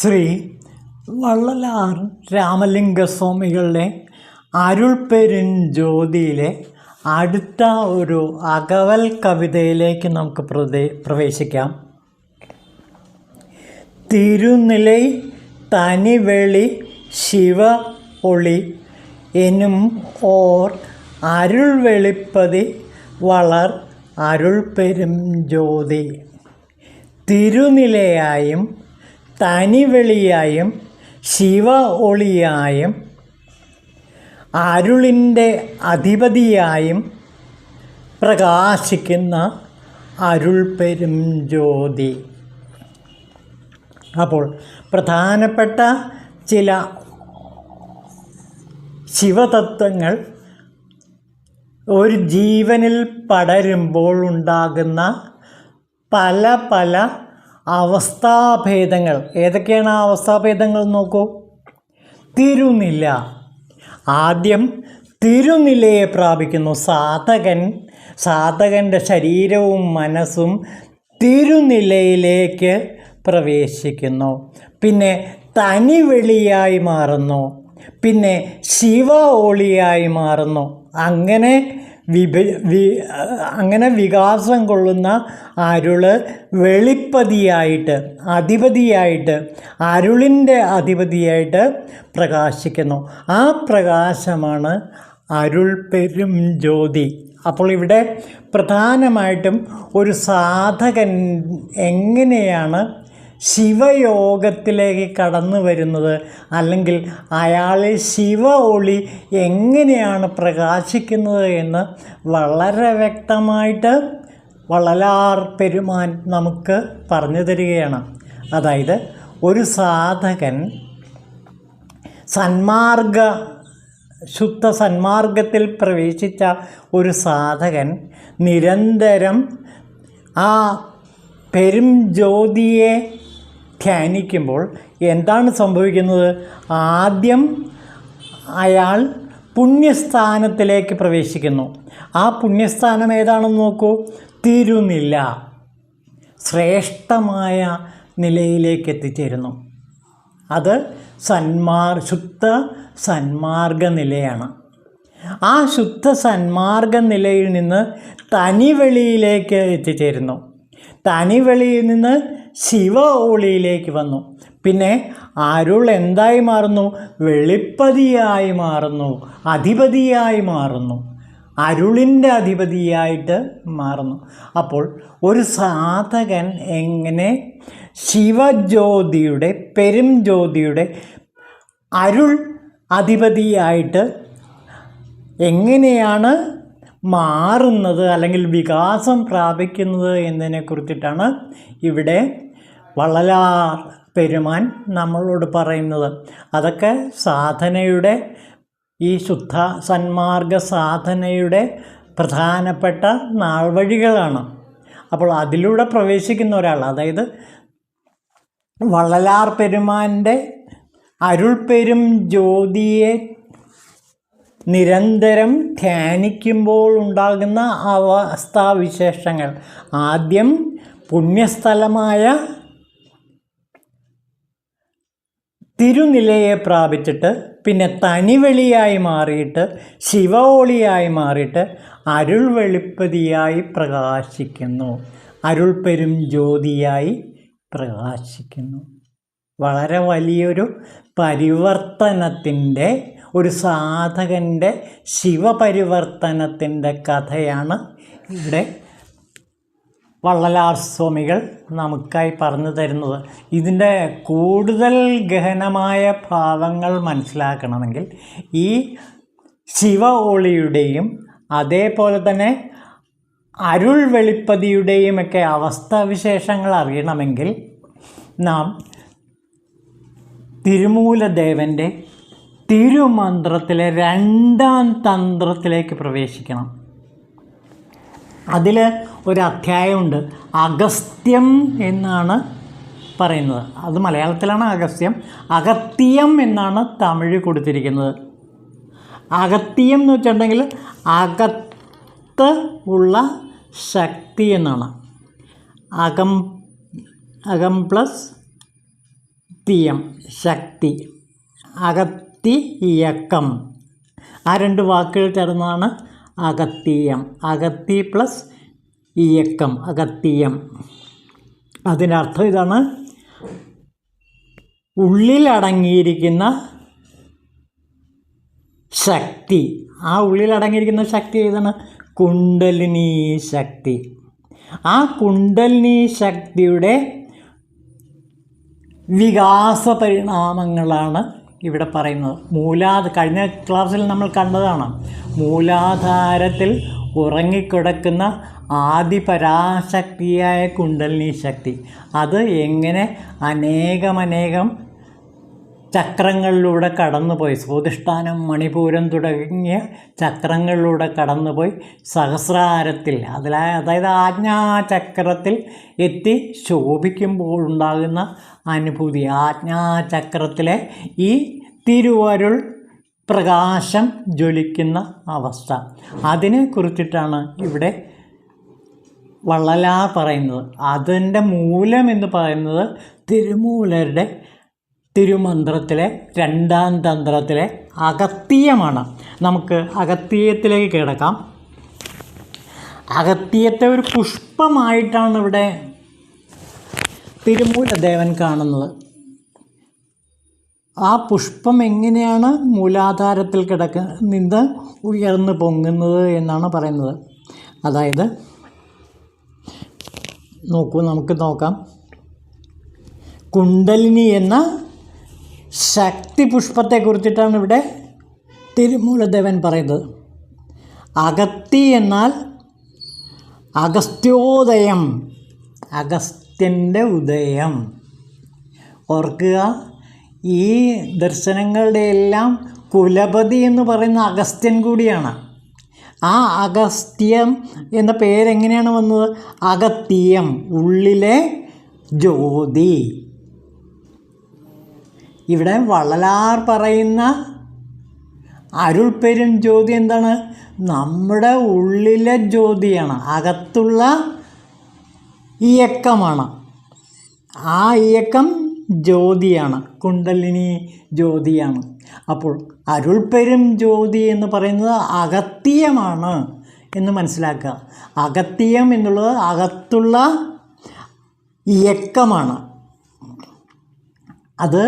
ശ്രീ വള്ളലാർ രാമലിംഗസ്വാമികളുടെ അരുൾപ്പെരുംജ്യോതിയിലെ അടുത്ത ഒരു അകവൽ കവിതയിലേക്ക് നമുക്ക് പ്രവേശിക്കാം. തിരുനിലൈ തനിവെളി ശിവ ഒളി എനും ഓർ അരുൾ വെളിപ്പതി വളർ അരുൾപ്പെരുംജ്യോതി. തിരുനിലയായും തനിവെളിയായും ശിവ ഒളിയായും അരുളിൻ്റെ അധിപതിയായും പ്രകാശിക്കുന്ന അരുൾപ്പെരുംജ്യോതി. അപ്പോൾ പ്രധാനപ്പെട്ട ചില ശിവതത്വങ്ങൾ ഒരു ജീവനിൽ പടരുമ്പോൾ ഉണ്ടാകുന്ന പല പല അവസ്ഥാഭേദങ്ങൾ. ഏതൊക്കെയാണ് ആ അവസ്ഥാഭേദങ്ങൾ നോക്കൂ. തിരുനില, ആദ്യം തിരുനിലയെ പ്രാപിക്കുന്നു സാധകൻ്റെ ശരീരവും മനസ്സും തിരുനിലയിലേക്ക് പ്രവേശിക്കുന്നു. പിന്നെ തനിവെളിയായി മാറുന്നു, പിന്നെ ശിവ ഒളിയായി മാറുന്നു. അങ്ങനെ വികാസം കൊള്ളുന്ന അരുള് വെളിപ്പതിയായിട്ട് അധിപതിയായിട്ട് അരുളിൻ്റെ അധിപതിയായിട്ട് പ്രകാശിക്കുന്നു. ആ പ്രകാശമാണ് അരുൾപ്പെരുംജ്യോതി. അപ്പോൾ ഇവിടെ പ്രധാനമായിട്ടും ഒരു സാധകൻ എങ്ങനെയാണ് ശിവയോഗത്തിലേക്ക് കടന്നു വരുന്നത്, അല്ലെങ്കിൽ അയാളിൽ ശിവ ഒളി എങ്ങനെയാണ് പ്രകാശിക്കുന്നത് എന്ന് വളരെ വ്യക്തമായിട്ട് വള്ളലാർ പെരുമാൻ നമുക്ക് പറഞ്ഞു തരികയാണ്. അതായത് ഒരു സാധകൻ ശുദ്ധ സന്മാർഗത്തിൽ പ്രവേശിച്ച ഒരു സാധകൻ നിരന്തരം ആ പെരുംജ്യോതിയെ ധ്യാനിക്കുമ്പോൾ എന്താണ് സംഭവിക്കുന്നത്? ആദ്യം അയാൾ പുണ്യസ്ഥാനത്തിലേക്ക് പ്രവേശിക്കുന്നു. ആ പുണ്യസ്ഥാനം ഏതാണെന്ന് നോക്കൂ. തിരുനില, ശ്രേഷ്ഠമായ നിലയിലേക്ക് എത്തിച്ചേരുന്നു. അത് ശുദ്ധ സന്മാർഗ നിലയാണ്. ആ ശുദ്ധ സന്മാർഗ നിലയിൽ നിന്ന് തനിവെളിയിലേക്ക് എത്തിച്ചേരുന്നു. തനിവെളിയിൽ നിന്ന് ശിവ ഒളിയിലേക്ക് വന്നു. പിന്നെ അരുൾ എന്തായി മാറുന്നു? വെളിപ്പതിയായി മാറുന്നു, അധിപതിയായി മാറുന്നു, അരുളിൻ്റെ അധിപതിയായിട്ട് മാറുന്നു. അപ്പോൾ ഒരു സാധകൻ എങ്ങനെ ശിവജ്യോതിയുടെ പെരുംജ്യോതിയുടെ അരുൾ അധിപതിയായിട്ട് എങ്ങനെയാണ് മാറുന്നത്, അല്ലെങ്കിൽ വികാസം പ്രാപിക്കുന്നത് എന്നതിനെക്കുറിച്ചിട്ടാണ് ഇവിടെ വള്ളലാർ പെരുമാൻ നമ്മളോട് പറയുന്നത്. അതൊക്കെ സാധനയുടെ, ഈ ശുദ്ധ സന്മാർഗ സാധനയുടെ പ്രധാനപ്പെട്ട നാൾവഴികളാണ്. അപ്പോൾ അതിലൂടെ പ്രവേശിക്കുന്ന ഒരാൾ, അതായത് വള്ളലാർ പെരുമാൻ്റെ അരുൾപ്പെരുംജ്യോതിയെ നിരന്തരം ധ്യാനിക്കുമ്പോൾ ഉണ്ടാകുന്ന അവസ്ഥാവിശേഷങ്ങൾ, ആദ്യം പുണ്യസ്ഥലമായ തിരുനിലയെ പ്രാപിച്ചിട്ട് പിന്നെ തനിവെളിയായി മാറിയിട്ട് ശിവ ഒളിയായി മാറിയിട്ട് അരുൾ വെളിപ്പതിയായി പ്രകാശിക്കുന്നു, അരുൾപ്പെരുംജ്യോതിയായി പ്രകാശിക്കുന്നു. വളരെ വലിയൊരു പരിവർത്തനത്തിൻ്റെ, ഒരു സാധകൻ്റെ ശിവപരിവർത്തനത്തിൻ്റെ കഥയാണ് ഇവിടെ വള്ളലാർ സ്വാമികൾ നമുക്കായി പറഞ്ഞു തരുന്നത്. ഇതിൻ്റെ കൂടുതൽ ഗഹനമായ ഭാവങ്ങൾ മനസ്സിലാക്കണമെങ്കിൽ ഈ ശിവ ഒളിയുടെയും അതേപോലെ തന്നെ അരുൾ വെളിപ്പതിയുടെയും ഒക്കെ അവസ്ഥാവിശേഷങ്ങൾ അറിയണമെങ്കിൽ നാം തിരുമൂലദേവൻ്റെ തിരുമന്ത്രത്തിലെ 2ാം തന്ത്രത്തിലേക്ക് പ്രവേശിക്കണം. അതിൽ ഒരു അധ്യായമുണ്ട്, അഗസ്ത്യം എന്നാണ് പറയുന്നത്. അത് മലയാളത്തിലാണ് അഗസ്ത്യം. അഗസ്ത്യം എന്നാണ് തമിഴ് കൊടുത്തിരിക്കുന്നത്. അഗസ്ത്യം എന്ന് വെച്ചിട്ടുണ്ടെങ്കിൽ അകത്ത് ഉള്ള ശക്തി എന്നാണ്. അകം പ്ലസ് അഗസ്തിയം ശക്തി, അഗത്തി ഇയക്കം, ആ രണ്ട് വാക്കുകൾ ചേർന്നതാണ് അഗത്തിയം. അഗത്തി പ്ലസ് ഇയക്കം, അഗത്തിയം. അതിനർത്ഥം ഇതാണ്: ഉള്ളിലടങ്ങിയിരിക്കുന്ന ശക്തി. ആ ഉള്ളിലടങ്ങിയിരിക്കുന്ന ശക്തി ഏതാണ്? കുണ്ടലിനി ശക്തി. ആ കുണ്ടലിനി ശക്തിയുടെ വികാസ പരിണാമങ്ങളാണ് ഇവിടെ പറയുന്നത്. കഴിഞ്ഞ ക്ലാസ്സിൽ നമ്മൾ കണ്ടതാണ്. മൂലാധാരത്തിൽ ഉറങ്ങിക്കിടക്കുന്ന ആദിപരാശക്തിയായ കുണ്ടലിനി ശക്തി, അത് എങ്ങനെ അനേകം ചക്രങ്ങളിലൂടെ കടന്നുപോയി, സ്വാധിഷ്ഠാനം, മണിപൂരം തുടങ്ങിയ ചക്രങ്ങളിലൂടെ കടന്നുപോയി സഹസ്രാരത്തിൽ, അതായത് ആജ്ഞാചക്രത്തിൽ എത്തി ശോഭിക്കുമ്പോൾ ഉണ്ടാകുന്ന അനുഭൂതി, ആജ്ഞാചക്രത്തിലെ ഈ തിരുവരുൾ പ്രകാശം ജ്വലിക്കുന്ന അവസ്ഥ, അതിനെക്കുറിച്ചിട്ടാണ് ഇവിടെ വള്ളലാർ പറയുന്നത്. അതിൻ്റെ മൂലം എന്ന് പറയുന്നത് തിരുമൂലരുടെ തിരുമന്ത്രത്തിലെ 2ാം തന്ത്രത്തിലെ അഗസ്ത്യമാണ്. നമുക്ക് അഗസ്ത്യത്തിലേക്ക് കിടക്കാം. അഗസ്ത്യത്തെ ഒരു പുഷ്പമായിട്ടാണ് ഇവിടെ തിരുമൂലദേവൻ കാണുന്നത്. ആ പുഷ്പം എങ്ങനെയാണ് മൂലാധാരത്തിൽ നിന്ന് ഉയർന്നു പൊങ്ങുന്നത് എന്നാണ് പറയുന്നത്. അതായത് നമുക്ക് നോക്കാം. കുണ്ടലിനി എന്ന ശക്തി പുഷ്പത്തെക്കുറിച്ചിട്ടാണ് ഇവിടെ തിരുമൂലദേവൻ പറയുന്നത്. അഗത്തി എന്നാൽ അഗസ്ത്യോദയം, അഗസ്ത്യൻ്റെ ഉദയം. ഓർക്കുക, ഈ ദർശനങ്ങളുടെ എല്ലാം കുലപതി എന്ന് പറയുന്ന അഗസ്ത്യൻ കൂടിയാണ്. ആ അഗസ്ത്യം എന്ന പേരെങ്ങനെയാണ് വന്നത്? അഗസ്ത്യം, ഉള്ളിലെ ജ്യോതി. ഇവിടെ വള്ളലാർ പറയുന്ന അരുൾപ്പെരും ജ്യോതി എന്താണ്? നമ്മുടെ ഉള്ളിലെ ജ്യോതിയാണ്, അകത്തുള്ള ഇയക്കമാണ്. ആ ഇയക്കം ജ്യോതിയാണ്, കുണ്ടലിനി ജ്യോതിയാണ്. അപ്പോൾ അരുൾപ്പെരും ജ്യോതി എന്ന് പറയുന്നത് അഗസ്ത്യമാണ് എന്ന് മനസ്സിലാക്കുക. അഗസ്ത്യം എന്നുള്ളത് അകത്തുള്ള ഇയക്കമാണ്, അത്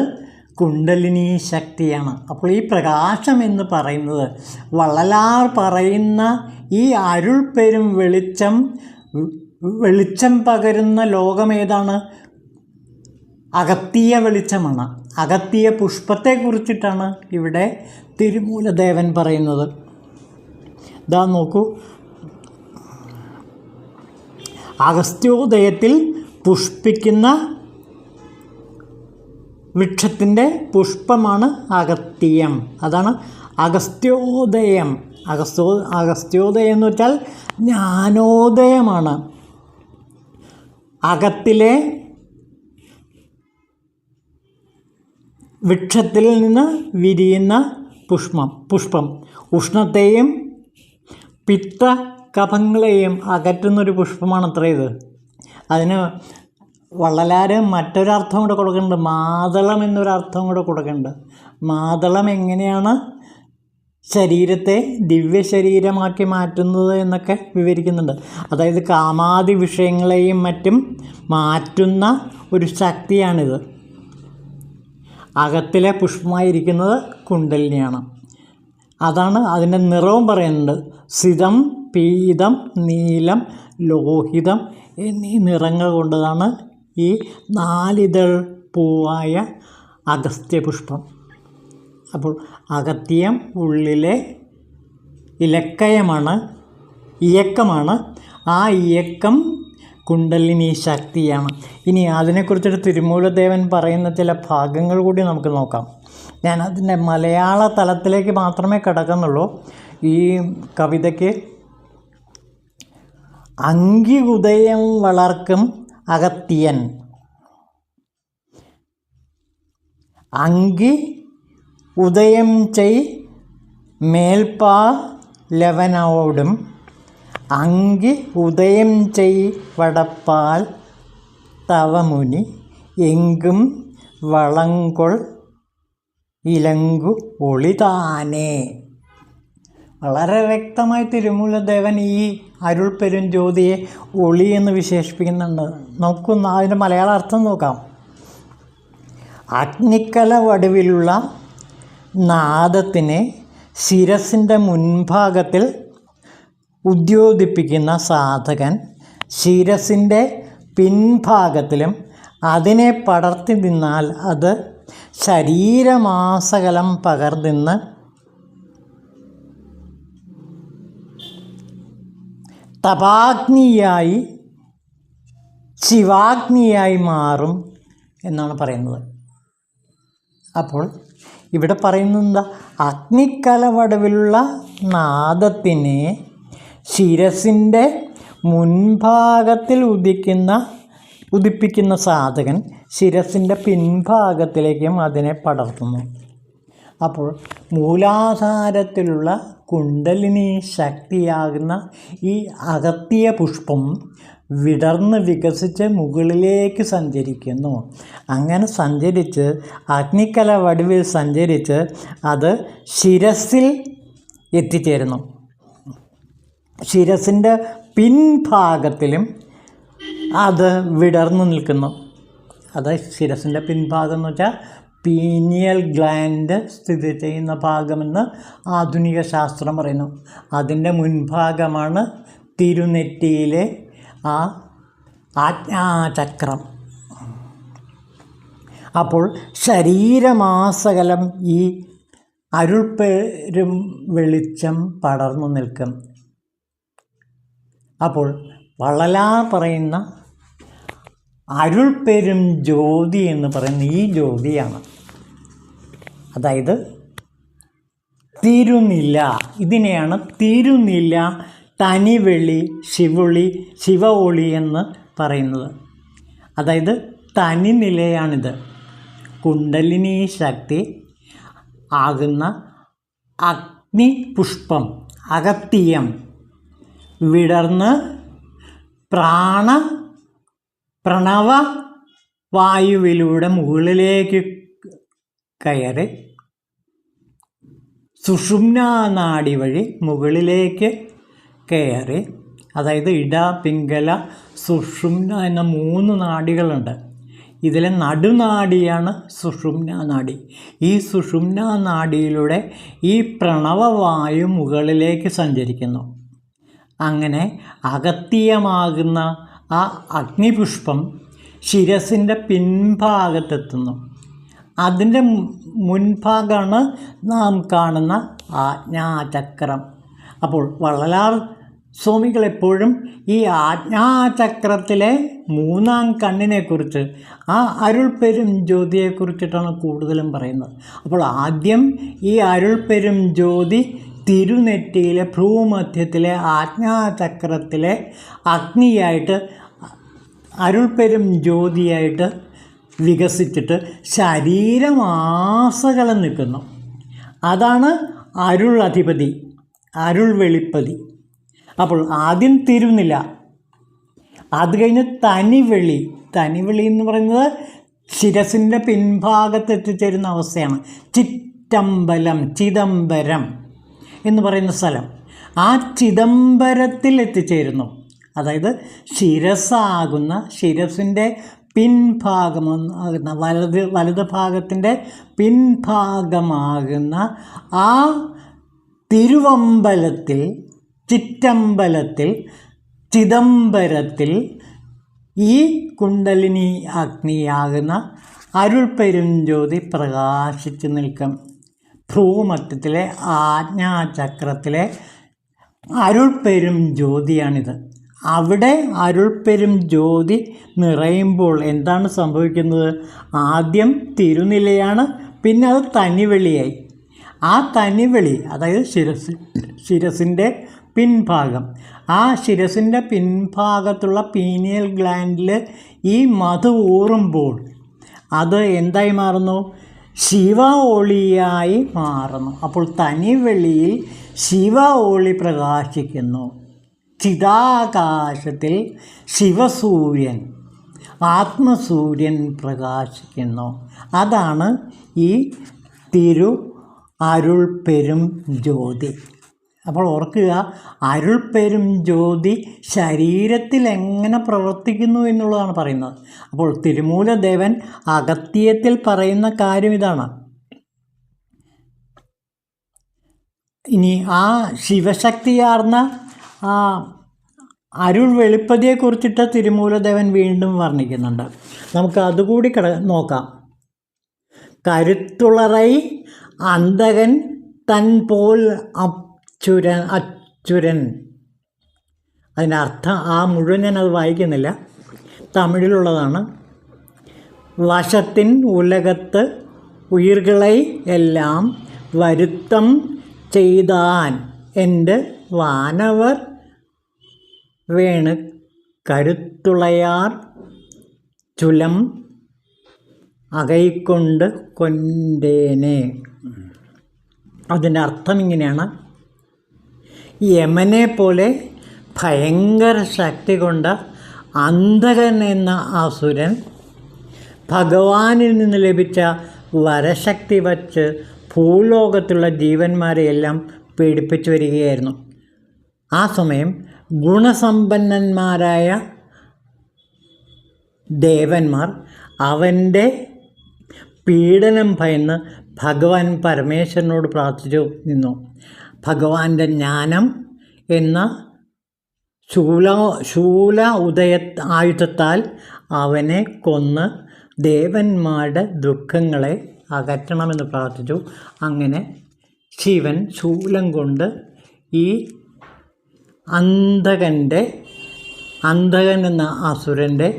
കുണ്ടലിനി ശക്തിയാണ്. അപ്പോൾ ഈ പ്രകാശം എന്ന് പറയുന്നത്, വള്ളലാർ പറയുന്ന ഈ അരുൾപ്പെരും വെളിച്ചം പകരുന്ന ലോകമേതാണ്? അഗസ്ത്യ വെളിച്ചമാണ്. അഗസ്ത്യ പുഷ്പത്തെക്കുറിച്ചിട്ടാണ് ഇവിടെ തിരുമൂലദേവൻ പറയുന്നത്. ഇതാ നോക്കൂ, അഗസ്ത്യോദയത്തിൽ പുഷ്പിക്കുന്ന വൃക്ഷത്തിൻ്റെ പുഷ്പമാണ് അഗസ്ത്യം. അതാണ് അഗസ്ത്യോദയം. അഗസ്ത്യോദയം എന്ന് വെച്ചാൽ ജ്ഞാനോദയമാണ്. അകത്തിലെ വൃക്ഷത്തിൽ നിന്ന് വിരിയുന്ന പുഷ്പം ഉഷ്ണത്തെയും പിത്ത കഫങ്ങളെയും അകറ്റുന്നൊരു പുഷ്പമാണത്ര ഇത്. അതിന് വള്ളലാർ മറ്റൊരർത്ഥം കൂടെ കൊടുക്കുന്നുണ്ട്, മാതളം എന്നൊരർത്ഥം കൂടെ കൊടുക്കുന്നുണ്ട്. മാതളം എങ്ങനെയാണ് ശരീരത്തെ ദിവ്യശരീരമാക്കി മാറ്റുന്നത് എന്നൊക്കെ വിവരിക്കുന്നുണ്ട്. അതായത് കാമാദി വിഷയങ്ങളെയും മറ്റും മാറ്റുന്ന ഒരു ശക്തിയാണിത്. അകത്തിലെ പുഷ്പമായിരിക്കുന്നത് കുണ്ടലിനിയാണ്. അതാണ് അതിൻ്റെ നിറവും പറയുന്നുണ്ട്. സിതം, പീതം, നീലം, ലോഹിതം എന്നീ നിറങ്ങൾ കൊണ്ടതാണ് ഈ 4 ഇതൾ പൂവായ അഗസ്ത്യപുഷ്പം. അപ്പോൾ അഗസ്ത്യം ഉള്ളിലെ ഇയക്കമാണ്. ആ ഇയക്കം കുണ്ടലിനി ശക്തിയാണ്. ഇനി അതിനെക്കുറിച്ചൊരു തിരുമൂലദേവൻ പറയുന്ന ചില ഭാഗങ്ങൾ കൂടി നമുക്ക് നോക്കാം. ഞാൻ അതിൻ്റെ മലയാള തലത്തിലേക്ക് മാത്രമേ കിടക്കുന്നുള്ളൂ. ഈ കവിതയ്ക്ക് അങ്കി ഉദയം വളർക്കും അഗസ്ത്യൻ, അങ്കി ഉദയം ചെയ് മേൽപ്പാ ലവനോടും, അങ്കി ഉദയം ചെയ് വടപ്പാൽ തവമുനി എങ്കും വളങ്കൊൾ ഇലങ്കു ഒളിതാനേ. വളരെ വ്യക്തമായി തിരുമൂലദേവൻ ഈ അരുൾ പെരുംജ്യോതിയെ ഒളി എന്ന് വിശേഷിപ്പിക്കുന്നുണ്ട്. നോക്കുന്ന അതിൻ്റെ മലയാള അർത്ഥം നോക്കാം. അഗ്നിക്കല വടിവിലുള്ള നാദത്തിനെ ശിരസിൻ്റെ മുൻഭാഗത്തിൽ ഉദ്യോതിപ്പിക്കുന്ന സാധകൻ ശിരസിൻ്റെ പിൻഭാഗത്തിലും അതിനെ പടർത്തി നിന്നാൽ അത് ശരീരമാസകലം പകർന്ന് തപാഗ്നിയായി ശിവാഗ്നിയായി മാറും എന്നാണ് പറയുന്നത്. അപ്പോൾ ഇവിടെ പറയുന്നത് എന്താ? അഗ്നിക്കലവടവിലുള്ള നാദത്തിനെ ശിരസിൻ്റെ മുൻഭാഗത്തിൽ ഉദിപ്പിക്കുന്ന സാധകൻ ശിരസിൻ്റെ പിൻഭാഗത്തിലേക്കും അതിനെ പടർത്തുന്നു. അപ്പോൾ മൂലാധാരത്തിലുള്ള കുണ്ടലിനി ശക്തിയാകുന്ന ഈ അഗസ്ത്യ പുഷ്പം വിടർന്ന് വികസിച്ച് മുകളിലേക്ക് സഞ്ചരിക്കുന്നു. അങ്ങനെ സഞ്ചരിച്ച് അഗ്നിക്കല വടിവിൽ സഞ്ചരിച്ച് അത് ശിരസിൽ എത്തിച്ചേരുന്നു. ശിരസിൻ്റെ പിൻഭാഗത്തിലും അത് വിടർന്നു നിൽക്കുന്നു. അത് ശിരസിൻ്റെ പിൻഭാഗം എന്ന് വെച്ചാൽ പീനിയൽ ഗ്ലാൻഡ് സ്ഥിതി ചെയ്യുന്ന ഭാഗമെന്ന് ആധുനിക ശാസ്ത്രം പറയുന്നു. അതിൻ്റെ മുൻഭാഗമാണ് തിരുനെറ്റിയിലെ ആ ആജ്ഞാചക്രം. അപ്പോൾ ശരീരമാസകലം ഈ അരുൾപ്പെരും വെളിച്ചം പടർന്നു നിൽക്കും. അപ്പോൾ വള്ളലാർ പറയുന്ന അരുൾപ്പെരും ജ്യോതി എന്ന് പറയുന്ന ഈ ജ്യോതിയാണ്. അതായത് തിരുനില. ഇതിനെയാണ് തിരുനില, തനിവെളി, ശിവ ഒളി എന്ന് പറയുന്നത്. അതായത് തനിനിലയാണിത്. കുണ്ടലിനി ശക്തി ആകുന്ന അഗ്നിപുഷ്പം അഗസ്ത്യം വിടർന്ന് പ്രണവ വായുവിലൂടെ മുകളിലേക്ക് കയറി സുഷുമ്നാ നാഡി വഴി മുകളിലേക്ക് കയറി. അതായത് ഇട, പിംഗല, സുഷുമ്ന എന്ന 3 നാഡികളുണ്ട്. ഇതിലെ നടുനാഡിയാണ് സുഷുമ്നാ നാഡി. ഈ സുഷുമ്നാ നാഡിയിലൂടെ ഈ പ്രണവവായു മുകളിലേക്ക് സഞ്ചരിക്കുന്നു. അങ്ങനെ അഗസ്ത്യമാകുന്ന ആ അഗ്നിപുഷ്പം ശിരസിൻ്റെ പിൻഭാഗത്തെത്തുന്നു. അതിൻ്റെ മുൻഭാഗമാണ് നാം കാണുന്ന ആജ്ഞാചക്രം. അപ്പോൾ വള്ളലാർ സ്വാമികൾ എപ്പോഴും ഈ ആജ്ഞാചക്രത്തിലെ 3ാം കണ്ണിനെക്കുറിച്ച്, ആ അരുൾപ്പെരും ജ്യോതിയെക്കുറിച്ചിട്ടാണ് കൂടുതലും പറയുന്നത്. അപ്പോൾ ആദ്യം ഈ അരുൾപ്പെരും ജ്യോതി തിരുനെറ്റിയിലെ ഭ്രൂമധ്യത്തിലെ ആജ്ഞാചക്രത്തിലെ അഗ്നിയായിട്ട് അരുൾപ്പെരും ജ്യോതിയായിട്ട് വികസിച്ചിട്ട് ശരീരമാസകലം നിൽക്കുന്നു. അതാണ് അരുൾ അധിപതി, അരുൾ വെളിപ്പതി. അപ്പോൾ ആദ്യം തിരുനില, അത് കഴിഞ്ഞ് തനിവെളി. തനിവെളി എന്ന് പറയുന്നത് ശിരസിൻ്റെ പിൻഭാഗത്ത് എത്തിച്ചേരുന്ന അവസ്ഥയാണ്. ചിറ്റമ്പലം, ചിദംബരം എന്ന് പറയുന്ന സ്ഥലം. ആ ചിദംബരത്തിൽ എത്തിച്ചേരുന്നു. അതായത് ശിരസാകുന്ന, ശിരസിൻ്റെ പിൻഭാഗമാകുന്ന, വലത് ഭാഗത്തിൻ്റെ പിൻഭാഗമാകുന്ന ആ തിരുവമ്പലത്തിൽ, ചിറ്റമ്പലത്തിൽ, ചിദംബരത്തിൽ ഈ കുണ്ടലിനി അഗ്നിയാകുന്ന അരുൾപ്പെരും ജ്യോതി പ്രകാശിച്ച് നിൽക്കും. ഭ്രൂമധ്യത്തിലെ ആജ്ഞാചക്രത്തിലെ അരുൾപ്പെരും ജ്യോതിയാണിത്. അവിടെ അരുൾപ്പെരും ജ്യോതി നിറയുമ്പോൾ എന്താണ് സംഭവിക്കുന്നത്? ആദ്യം തിരുനിലയാണ്, പിന്നെ അത് തനിവെളിയായി. ആ തനിവെളി, അതായത് ശിരസിൻ്റെ പിൻഭാഗം, ആ ശിരസിൻ്റെ പിൻഭാഗത്തുള്ള പീനിയൽ ഗ്ലാൻഡിൽ ഈ മധു ഊറുമ്പോൾ അത് എന്തായി മാറുന്നു? ശിവ ഒളിയായി മാറുന്നു. അപ്പോൾ തനിവെളിയിൽ ശിവ ഒളി പ്രകാശിക്കുന്നു. ചിതാകാശത്തിൽ ശിവസൂര്യൻ, ആത്മസൂര്യൻ പ്രകാശിക്കുന്നു. അതാണ് ഈ അരുൾ പെരും ജ്യോതി. അപ്പോൾ ഓർക്കുക, അരുൾ പെരും ജ്യോതി ശരീരത്തിൽ എങ്ങനെ പ്രവർത്തിക്കുന്നു എന്നുള്ളതാണ് പറയുന്നത്. അപ്പോൾ തിരുമൂലദേവൻ അഗസ്ത്യത്തിൽ പറയുന്ന കാര്യം ഇതാണ്. ഇനി ആ ശിവശക്തിയാർന്ന ആ അരുൾ വെളിപ്പതിയെക്കുറിച്ചിട്ട് തിരുമൂലദേവൻ വീണ്ടും വർണ്ണിക്കുന്നുണ്ട്. നമുക്ക് അതുകൂടി നോക്കാം. കരുത്തുളറൈ അന്തകൻ തൻ പോൽ അച്ചുരൻ. അതിൻ്റെ അർത്ഥം മുഴുവൻ ഞാനത് വായിക്കുന്നില്ല, തമിഴിലുള്ളതാണ്. വശത്തിൻ ഉലകത്ത് ഉയിർകളെ എല്ലാം വരുത്തം ചെയ്താൻ എൻ്റെ വാനവർ വേണ് കരുത്തുളയാർ ചുലം അകൈക്കൊണ്ട് കൊണ്ടേനെ. അതിൻ്റെ അർത്ഥം ഇങ്ങനെയാണ്: യമനെ പോലെ ഭയങ്കര ശക്തി കൊണ്ട അന്ധകൻ എന്ന അസുരൻ ഭഗവാനിൽ നിന്ന് ലഭിച്ച വരശക്തി വച്ച് ഭൂലോകത്തുള്ള ജീവന്മാരെയെല്ലാം പീഡിപ്പിച്ചു വരികയായിരുന്നു. ആ സമയം ഗുണസമ്പന്നന്മാരായ ദേവന്മാർ അവൻ്റെ പീഡനം ഭയന്ന് ഭഗവാൻ പരമേശ്വരനോട് പ്രാർത്ഥിച്ചു നിന്നു. ഭഗവാന്റെ ജ്ഞാനം എന്ന ശൂല ആയുധത്താൽ അവനെ കൊന്ന് ദേവന്മാരുടെ ദുഃഖങ്ങളെ അകറ്റണമെന്ന് പ്രാർത്ഥിച്ചു. അങ്ങനെ ശിവൻ ശൂലം കൊണ്ട് ഈ അന്ധകൻ എന്ന അസുരൻ്റെ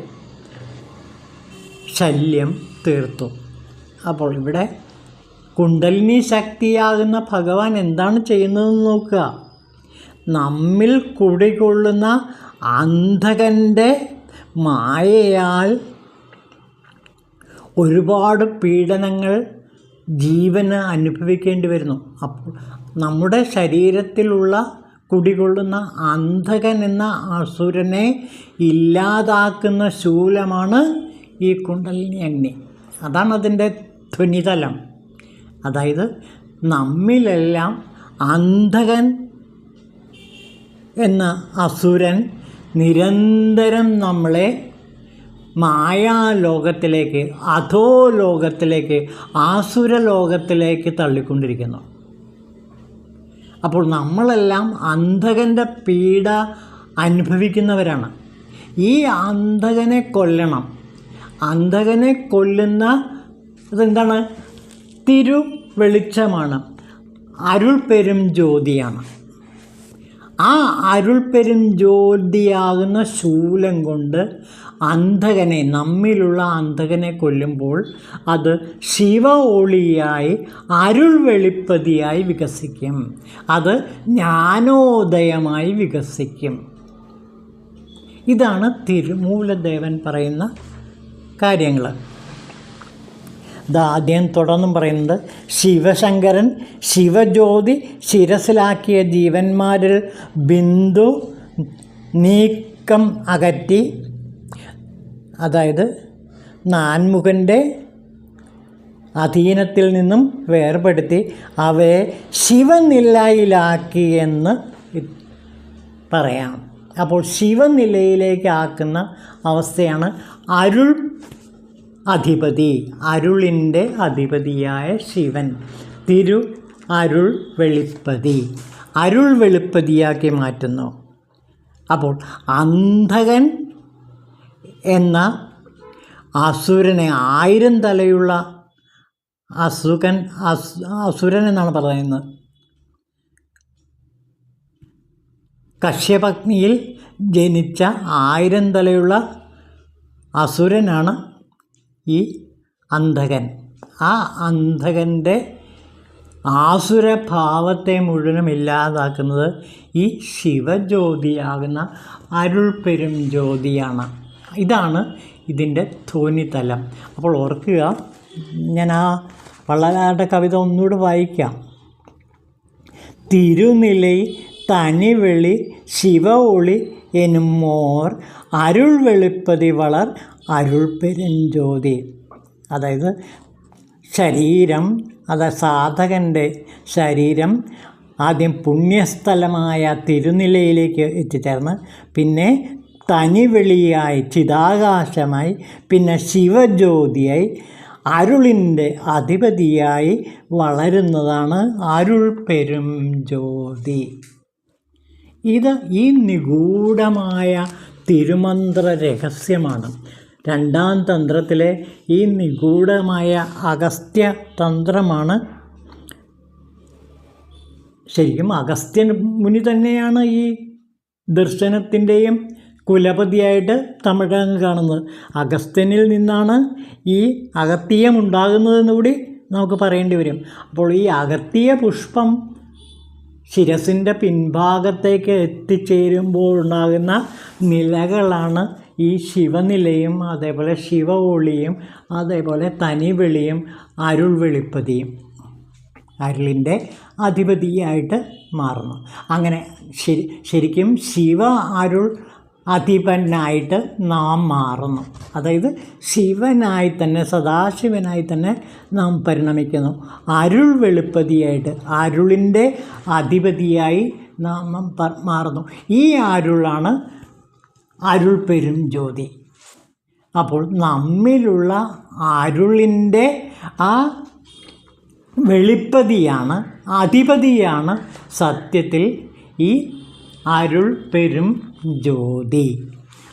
ശല്യം തീർത്തു. അപ്പോൾ ഇവിടെ കുണ്ടലിനി ശക്തിയാകുന്ന ഭഗവാൻ എന്താണ് ചെയ്യുന്നതെന്ന് നോക്കുക. നമ്മിൽ കുടികൊള്ളുന്ന അന്ധകൻ്റെ മായയാൽ ഒരുപാട് പീഡനങ്ങൾ ജീവന് അനുഭവിക്കേണ്ടി വരുന്നു. അപ്പോൾ നമ്മുടെ ശരീരത്തിലുള്ള കുടികൊള്ളുന്ന അന്ധകൻ എന്ന അസുരനെ ഇല്ലാതാക്കുന്ന ശൂലമാണ് ഈ കുണ്ടലിനി അഗ്നി. അതാണ് അതിൻ്റെ ധ്വനിതലം. അതായത് നമ്മിലെല്ലാം അന്ധകൻ എന്ന അസുരൻ നിരന്തരം നമ്മളെ മായാലോകത്തിലേക്ക്, അധോലോകത്തിലേക്ക്, ആസുരലോകത്തിലേക്ക് തള്ളിക്കൊണ്ടിരിക്കുന്നു. അപ്പോൾ നമ്മളെല്ലാം അന്ധകൻ്റെ പീഡ അനുഭവിക്കുന്നവരാണ്. ഈ അന്ധകനെ കൊല്ലണം. അന്ധകനെ കൊല്ലുന്ന ഇതെന്താണ്? വെളിച്ചമാണ്, അരുൾ പെരും ജ്യോതിയാണ്. ആ അരുൾ പെരും ജ്യോതിയാകുന്ന ശൂലം കൊണ്ട് അന്ധകനെ, നമ്മിലുള്ള അന്ധകനെ കൊല്ലുമ്പോൾ അത് ശിവ ഒളിയായി അരുൾ വെളിപ്പതിയായി വികസിക്കും. അത് ജ്ഞാനോദയമായി വികസിക്കും. ഇതാണ് തിരുമൂലദേവൻ പറയുന്ന കാര്യങ്ങൾ. ആദ്യം തുടർന്നും പറയുന്നത്, ശിവശങ്കരൻ ശിവജ്യോതി ശിരസിലാക്കിയ ജീവന്മാരിൽ ബിന്ദു നീക്കം അകറ്റി, അതായത് നാൻമുഖൻ്റെ അധീനത്തിൽ നിന്നും വേർപെടുത്തി അവയെ ശിവനിലയിലാക്കി എന്ന് പറയാം. അപ്പോൾ ശിവനിലയിലേക്ക് ആക്കുന്ന അവസ്ഥയാണ് അരുൾ അധിപതി, അരുളിൻ്റെ അധിപതിയായ ശിവൻ. അരുൾ വെളിപ്പതി, അരുൾ വെളിപ്പതിയാക്കി മാറ്റുന്നു. അപ്പോൾ അന്ധകൻ എന്ന അസുരനെ, 1000 തലയുള്ള അസുരൻ എന്നാണ് പറയുന്നത്. കശ്യപഗ്നിയിൽ ജനിച്ച 1000 തലയുള്ള അസുരനാണ് ഈ അന്ധകൻ. ആ അന്ധകൻ്റെ ആസുരഭാവത്തെ മുഴുവനും ഇല്ലാതാക്കുന്നത് ഈ ശിവജ്യോതിയാകുന്ന അരുൾ പെരും ജ്യോതിയാണ്. ഇതാണ് ഇതിൻ്റെ ധ്വനിതലം. അപ്പോൾ ഓർക്കുക, ഞാൻ ആ വള്ളലാരുടെ കവിത ഒന്നുകൂടെ വായിക്കാം. തിരുനിലൈ തനിവെളി ശിവ ഒളി എനുമോർ അരുൾ വെളിപ്പതി വളർ അരുൾ പെരുഞ്ചോതി. അതായത് ശരീരം, സാധകൻ്റെ ശരീരം ആദ്യം പുണ്യസ്ഥലമായ തിരുനിലയിലേക്ക് എത്തിച്ചേർന്ന് പിന്നെ തനിവെളിയായി ചിതാകാശമായി പിന്നെ ശിവജ്യോതിയായി അരുളിൻ്റെ അധിപതിയായി വളരുന്നതാണ് അരുൾ പെരും ജ്യോതി. ഇത് ഈ നിഗൂഢമായ തിരുമന്ത്ര രഹസ്യമാണ്. രണ്ടാം തന്ത്രത്തിലെ ഈ നിഗൂഢമായ അഗസ്ത്യ തന്ത്രമാണ്. ശരിക്കും അഗസ്ത്യൻ മുനി തന്നെയാണ് ഈ ദർശനത്തിൻ്റെയും കുലപതിയായിട്ട് തമിഴകം കാണുന്നത്. അഗസ്ത്യനിൽ നിന്നാണ് ഈ അഗസ്ത്യം ഉണ്ടാകുന്നതെന്ന് കൂടി നമുക്ക് പറയേണ്ടി വരും. അപ്പോൾ ഈ അഗസ്ത്യ പുഷ്പം ശിരസിൻ്റെ പിൻഭാഗത്തേക്ക് എത്തിച്ചേരുമ്പോൾ ഉണ്ടാകുന്ന നിലകളാണ് ഈ ശിവനിലയും അതേപോലെ ശിവ ഒളിയും അതേപോലെ തനിവെളിയും അരുൾ വെളിപ്പതിയും അരുളിൻ്റെ അധിപതിയായിട്ട് മാറുന്നു. അങ്ങനെ ശരിക്കും ശിവ അരുൾ അധിപനായിട്ട് നാം മാറുന്നു. അതായത് ശിവനായി തന്നെ, സദാശിവനായി തന്നെ നാം പരിണമിക്കുന്നു. അരുൾ വെളിപ്പതിയായിട്ട് അരുളിൻ്റെ അധിപതിയായി നാം മാറുന്നു. ഈ അരുളാണ് അരുൾ പെരും ജ്യോതി. അപ്പോൾ നമ്മിലുള്ള അരുളിൻ്റെ ആ വെളിപ്പതിയാണ്, അധിപതിയാണ് സത്യത്തിൽ ഈ അരുൾ പെരും ജ്യോതി.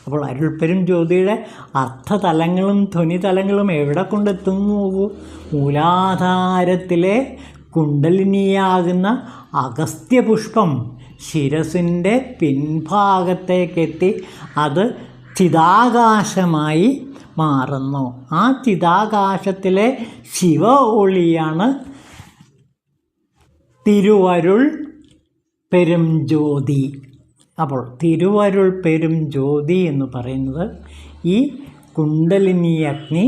അപ്പോൾ അരുൾ പെരും ജ്യോതിയുടെ അർത്ഥതലങ്ങളും ധ്വനിതലങ്ങളും എവിടെ കൊണ്ടെത്തുന്നു? മൂലാധാരത്തിലെ കുണ്ടലിനിയാകുന്ന അഗസ്ത്യപുഷ്പം ശിരസിൻ്റെ പിൻഭാഗത്തേക്കെത്തി അത് ചിതാകാശമായി മാറുന്നു. ആ ചിതാകാശത്തിലെ ശിവ ഒളിയാണ് തിരുവരുൾ പെരും ജ്യോതി. അപ്പോൾ തിരുവരുൾ പെരും ജ്യോതി എന്ന് പറയുന്നത് ഈ കുണ്ടലിനി അഗ്നി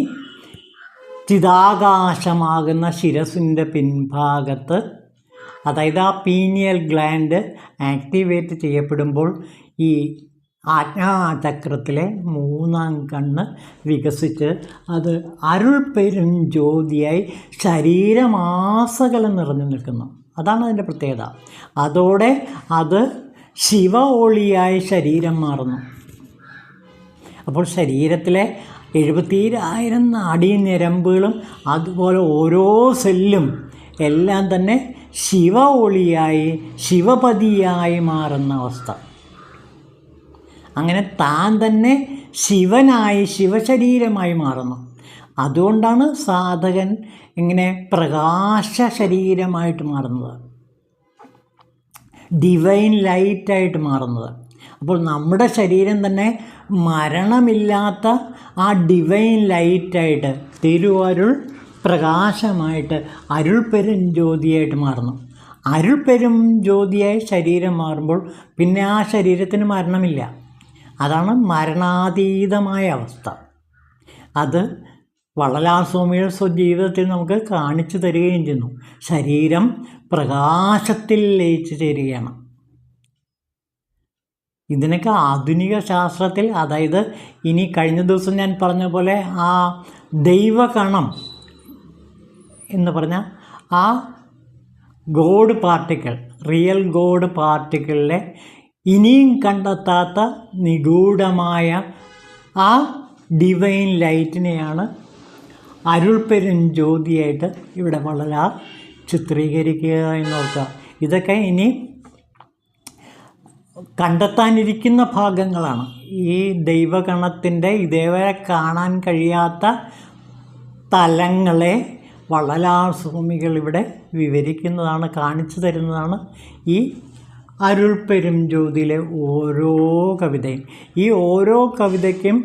ചിതാകാശമാകുന്ന ശിരസിൻ്റെ പിൻഭാഗത്ത്, അതായത് ആ പീനിയൽ ഗ്ലാൻഡ് ആക്ടിവേറ്റ് ചെയ്യപ്പെടുമ്പോൾ ഈ ആജ്ഞാചക്രത്തിലെ മൂന്നാം കണ്ണ് വികസിച്ച് അത് അരുൾ പെരും ജ്യോതിയായി ശരീരമാസകലം നിറഞ്ഞു നിൽക്കുന്നു. അതാണ് അതിൻ്റെ പ്രത്യേകത. അതോടെ അത് ശിവ ഒളിയായി ശരീരം മാറുന്നു. അപ്പോൾ ശരീരത്തിലെ 70,000 നാഡീഞരമ്പുകളും അതുപോലെ ഓരോ സെല്ലും എല്ലാം തന്നെ ശിവ ഒളിയായി ശിവപതിയായി മാറുന്ന അവസ്ഥ. അങ്ങനെ താൻ തന്നെ ശിവനായി ശിവശരീരമായി മാറുന്നു. അതുകൊണ്ടാണ് സാധകൻ ഇങ്ങനെ പ്രകാശ ശരീരമായിട്ട് മാറുന്നത്, ഡിവൈൻ ലൈറ്റായിട്ട് മാറുന്നത്. അപ്പോൾ നമ്മുടെ ശരീരം തന്നെ മരണമില്ലാത്ത ആ ഡിവൈൻ ലൈറ്റായിട്ട് തിരുവരുൾ പ്രകാശമായിട്ട് അരുൾ പെരും ജ്യോതിയായിട്ട് മാറുന്നു. അരുൾ പെരും ജ്യോതിയായി ശരീരം മാറുമ്പോൾ പിന്നെ ആ ശരീരത്തിന് മരണമില്ല. അതാണ് മരണാതീതമായ അവസ്ഥ. അത് വള്ളലാർ സ്വാമികൾ സ്വജീവിതത്തിൽ നമുക്ക് കാണിച്ചു തരികയും ചെയ്യുന്നു. ശരീരം പ്രകാശത്തിൽ ലയിച്ചു ചേരുകയാണ്. ഇതിനൊക്കെ ആധുനിക ശാസ്ത്രത്തിൽ, അതായത് ഇനി കഴിഞ്ഞ ദിവസം ഞാൻ പറഞ്ഞ പോലെ ആ ദൈവകണം എന്ന് പറഞ്ഞാൽ ആ ഗോഡ് പാർട്ടിക്കിൾ, റിയൽ ഗോഡ് പാർട്ടിക്കിളിലെ ഇനിയും കണ്ടെത്താത്ത നിഗൂഢമായ ആ ഡിവൈൻ ലൈറ്റിനെയാണ് അരുൾ പെരും ജ്യോതിയായിട്ട് ഇവിടെ വള്ളലാർ ചിത്രീകരിക്കുക എന്ന് നോക്കുക. ഇതൊക്കെ ഇനി കണ്ടെത്താനിരിക്കുന്ന ഭാഗങ്ങളാണ്. ഈ ദൈവഗണത്തിൻ്റെ ഇതേവരെ കാണാൻ കഴിയാത്ത തലങ്ങളെ വള്ളലാർ സ്വാമികൾ ഇവിടെ വിവരിക്കുന്നതാണ്, കാണിച്ചു തരുന്നതാണ് ഈ അരുൾ പെരും ജ്യോതിയിലെ ഓരോ കവിതയും. ഈ ഓരോ കവിതയ്ക്കും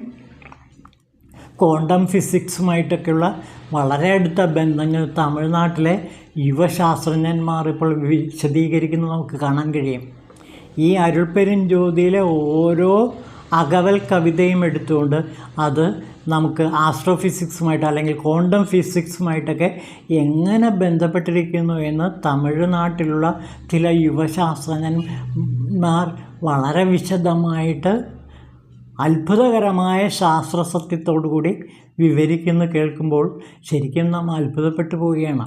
ക്വാണ്ടം ഫിസിക്സുമായിട്ടൊക്കെയുള്ള വളരെ അടുത്ത ബന്ധങ്ങൾ തമിഴ്നാട്ടിലെ യുവശാസ്ത്രജ്ഞന്മാർ ഇപ്പോൾ വിശദീകരിക്കുന്നത് നമുക്ക് കാണാൻ കഴിയും. ഈ അരുൾ പെരും ജ്യോതിയിലെ ഓരോ അകവൽ കവിതയും എടുത്തുകൊണ്ട് അത് നമുക്ക് ആസ്ട്രോഫിസിക്സുമായിട്ട് അല്ലെങ്കിൽ ക്വാണ്ടം ഫിസിക്സുമായിട്ടൊക്കെ എങ്ങനെ ബന്ധപ്പെട്ടിരിക്കുന്നു എന്ന് തമിഴ്നാട്ടിലുള്ള ചില യുവശാസ്ത്രജ്ഞന്മാർ വളരെ വിശദമായിട്ട് അത്ഭുതകരമായ ശാസ്ത്രസത്യത്തോടു കൂടി വിവരിക്കുന്നു കേൾക്കുമ്പോൾ ശരിക്കും നാം അത്ഭുതപ്പെട്ടു പോവുകയാണ്.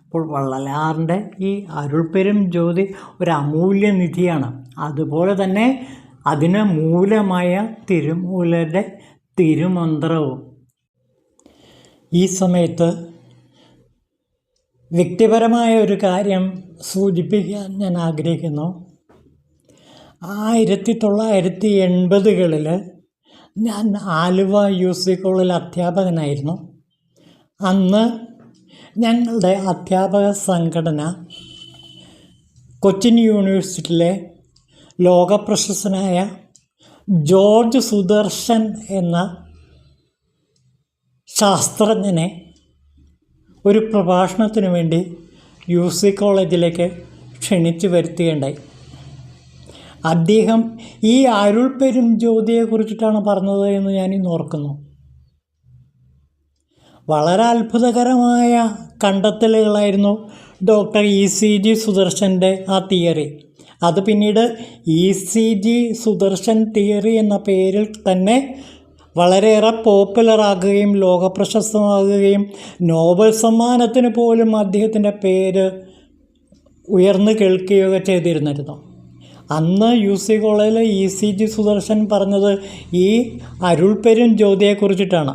അപ്പോൾ വള്ളലാറിൻ്റെ ഈ അരുൾപ്പെരും ജ്യോതി ഒരു അമൂല്യ നിധിയാണ്. അതുപോലെ തന്നെ അതിന് മൂലമായ തിരുമൂലരുടെ തിരുമന്ത്രവും. ഈ സമയത്ത് വ്യക്തിപരമായ ഒരു കാര്യം സൂചിപ്പിക്കാൻ ഞാൻ ആഗ്രഹിക്കുന്നു. 1980കളിൽ ഞാൻ ആലുവ UC കോളേജിൽ അധ്യാപകനായിരുന്നു. അന്ന് ഞങ്ങളുടെ അധ്യാപക സംഘടന കൊച്ചിൻ യൂണിവേഴ്സിറ്റിയിലെ ലോകപ്രശസ്തനായ ജോർജ് സുദർശൻ എന്ന ശാസ്ത്രജ്ഞനെ ഒരു പ്രഭാഷണത്തിന് വേണ്ടി UC കോളേജിലേക്ക് ക്ഷണിച്ചു വരുത്തുകയുണ്ടായി. അദ്ദേഹം ഈ അരുൾപ്പെരും ജ്യോതിയെക്കുറിച്ചിട്ടാണ് പറഞ്ഞത് എന്ന് ഞാനിന്ന് ഓർക്കുന്നു. വളരെ അത്ഭുതകരമായ കണ്ടെത്തലുകളായിരുന്നു ഡോക്ടർ ECG സുദർശൻ്റെ ആ തിയറി. അത് പിന്നീട് ECG സുദർശൻ തിയറി എന്ന പേരിൽ തന്നെ വളരെയേറെ പോപ്പുലറാകുകയും ലോകപ്രശസ്തമാകുകയും നോബൽ സമ്മാനത്തിന് പോലും അദ്ദേഹത്തിൻ്റെ പേര് ഉയർന്നു കേൾക്കുകയൊക്കെ ചെയ്തിരുന്നിരുന്നു. അന്ന് UC കോളേജിലെ ECG സുദർശൻ പറഞ്ഞത് ഈ അരുൾപ്പെരും ജ്യോതിയെക്കുറിച്ചിട്ടാണ്.